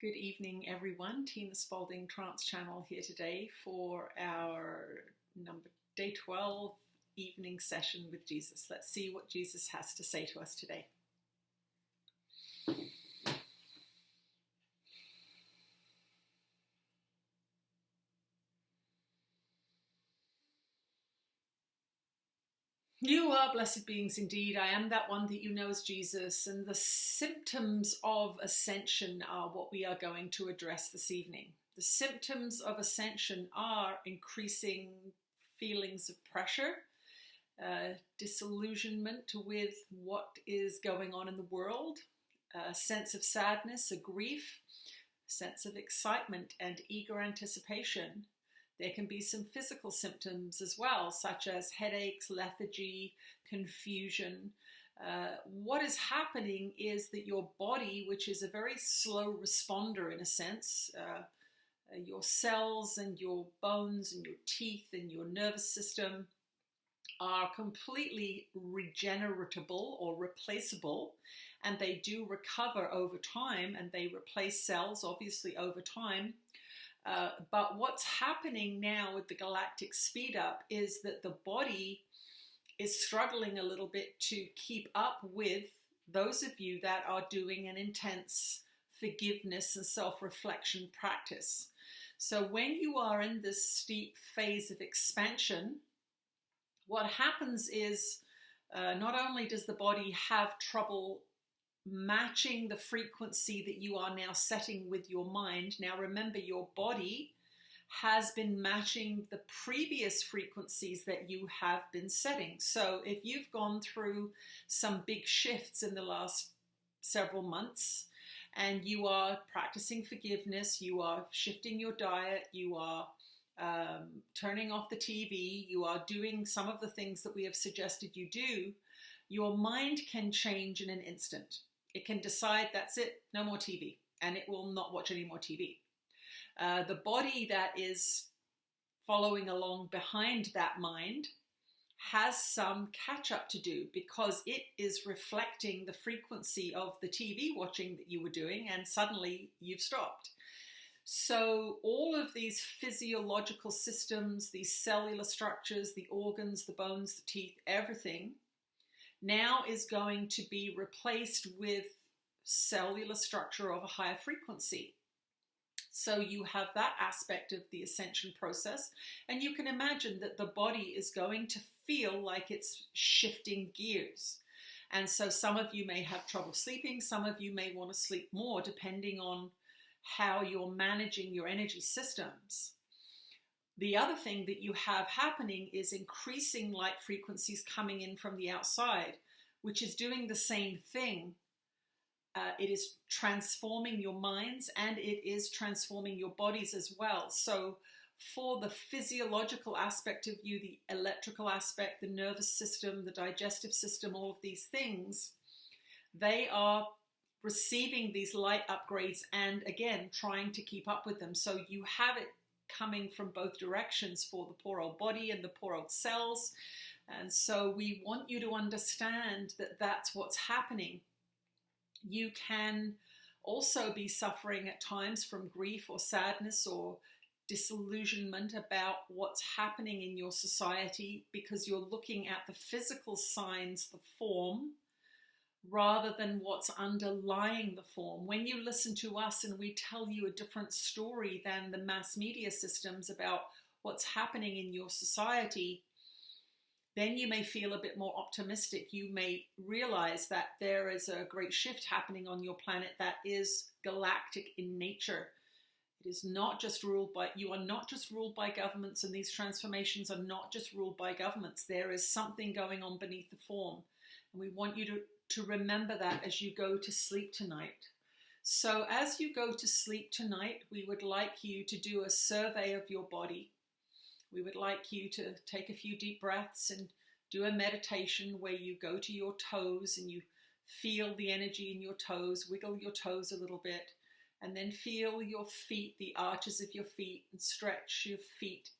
Good evening, everyone. Tina Spalding Trance Channel here today for our day 12 evening session with Jesus. Let's see what Jesus has to say to us today. You are blessed beings indeed. I am that one that you know as Jesus, and the symptoms of ascension are what we are going to address this evening. The symptoms of ascension are increasing feelings of pressure, disillusionment with what is going on in the world, a sense of sadness, a grief, a sense of excitement and eager anticipation. There can be some physical symptoms as well, such as headaches, lethargy, confusion. What is happening is that your body, which is a very slow responder in a sense, your cells and your bones and your teeth and your nervous system are completely regeneratable or replaceable, and they do recover over time, and they replace cells obviously over time. But what's happening now with the galactic speed up is that the body is struggling a little bit to keep up with those of you that are doing an intense forgiveness and self-reflection practice. So when you are in this steep phase of expansion, what happens is not only does the body have trouble matching the frequency that you are now setting with your mind. Now remember, your body has been matching the previous frequencies that you have been setting. So if you've gone through some big shifts in the last several months and you are practicing forgiveness, you are shifting your diet, you are turning off the TV, you are doing some of the things that we have suggested you do, your mind can change in an instant. It can decide that's it, no more TV, and it will not watch any more TV. The body that is following along behind that mind has some catch up to do because it is reflecting the frequency of the TV watching that you were doing, and suddenly you've stopped. So all of these physiological systems, these cellular structures, the organs, the bones, the teeth, everything now is going to be replaced with cellular structure of a higher frequency. So you have that aspect of the ascension process, and you can imagine that the body is going to feel like it's shifting gears. And so some of you may have trouble sleeping, some of you may want to sleep more, depending on how you're managing your energy systems. The other thing that you have happening is increasing light frequencies coming in from the outside, which is doing the same thing. It is transforming your minds and it is transforming your bodies as well. So for the physiological aspect of you, the electrical aspect, the nervous system, the digestive system, all of these things, they are receiving these light upgrades and again, trying to keep up with them. So you have it coming from both directions for the poor old body and the poor old cells. And so we want you to understand that that's what's happening. You can also be suffering at times from grief or sadness or disillusionment about what's happening in your society because you're looking at the physical signs, the form, rather than what's underlying the form. When you listen to us and we tell you a different story than the mass media systems about what's happening in your society, then you may feel a bit more optimistic. You may realize that there is a great shift happening on your planet that is galactic in nature. It is not just ruled by, you are not just ruled by governments, and these transformations are not just ruled by governments. There is something going on beneath the form. And we want you to remember that as you go to sleep tonight. So as you go to sleep tonight, we would like you to do a survey of your body. We would like you to take a few deep breaths and do a meditation where you go to your toes and you feel the energy in your toes, wiggle your toes a little bit, and then feel your feet, the arches of your feet, and stretch your feet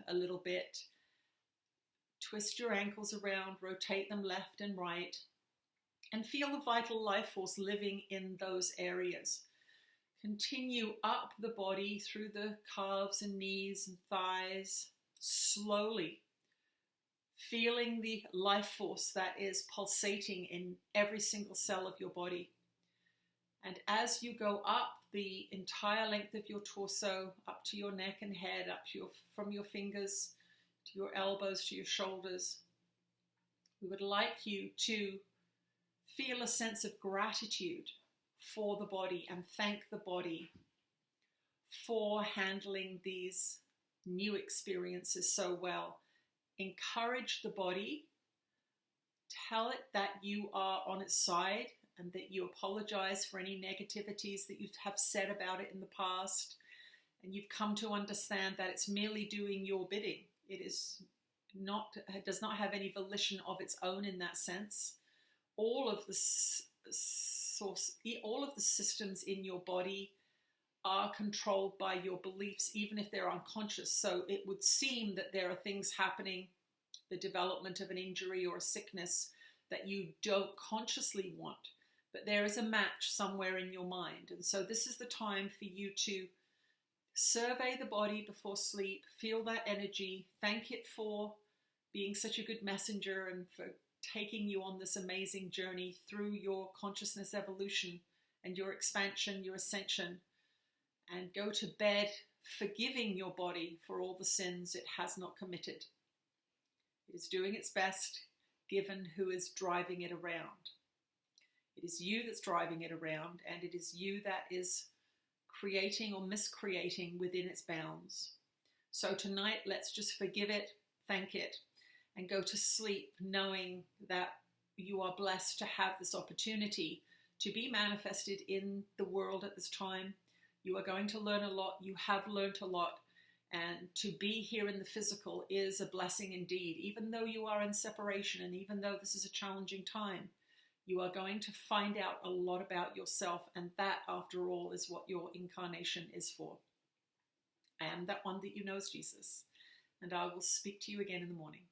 a little bit. Twist your ankles around, rotate them left and right, and feel the vital life force living in those areas. Continue up the body through the calves and knees and thighs, slowly, feeling the life force that is pulsating in every single cell of your body. And as you go up the entire length of your torso, up to your neck and head, from your fingers to your elbows to your shoulders, we would like you to feel a sense of gratitude for the body and thank the body for handling these new experiences so well. Encourage the body, tell it that you are on its side and that you apologize for any negativities that you have said about it in the past, and you've come to understand that it's merely doing your bidding. It does not have any volition of its own in that sense. All of the systems in your body are controlled by your beliefs, even if they're unconscious. So it would seem that there are things happening, the development of an injury or a sickness, that you don't consciously want, but there is a match somewhere in your mind. And so this is the time for you to survey the body before sleep, feel that energy, thank it for being such a good messenger and for taking you on this amazing journey through your consciousness evolution and your expansion, your ascension, and go to bed forgiving your body for all the sins it has not committed. It is doing its best given who is driving it around. It is you that's driving it around, and it is you that is creating or miscreating within its bounds. So tonight, let's just forgive it, thank it, and go to sleep knowing that you are blessed to have this opportunity to be manifested in the world at this time. You are going to learn a lot. You have learned a lot. And to be here in the physical is a blessing indeed. Even though you are in separation and even though this is a challenging time, you are going to find out a lot about yourself. And that, after all, is what your incarnation is for. I am that one that you know is Jesus. And I will speak to you again in the morning.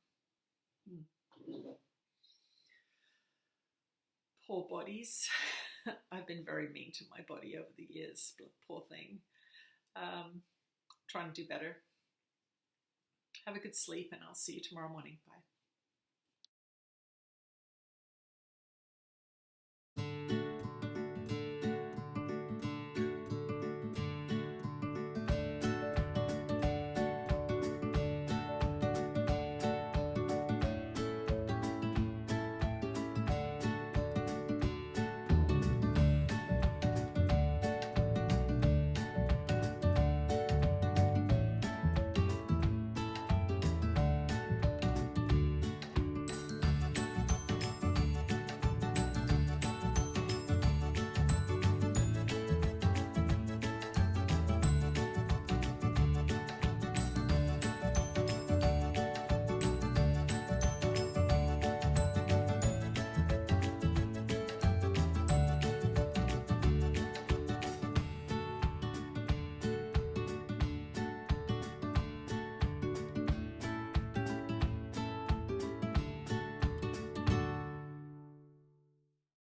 Poor bodies. I've been very mean to my body over the years. Poor thing. Trying to do better. Have a good sleep, and I'll see you tomorrow morning. Bye.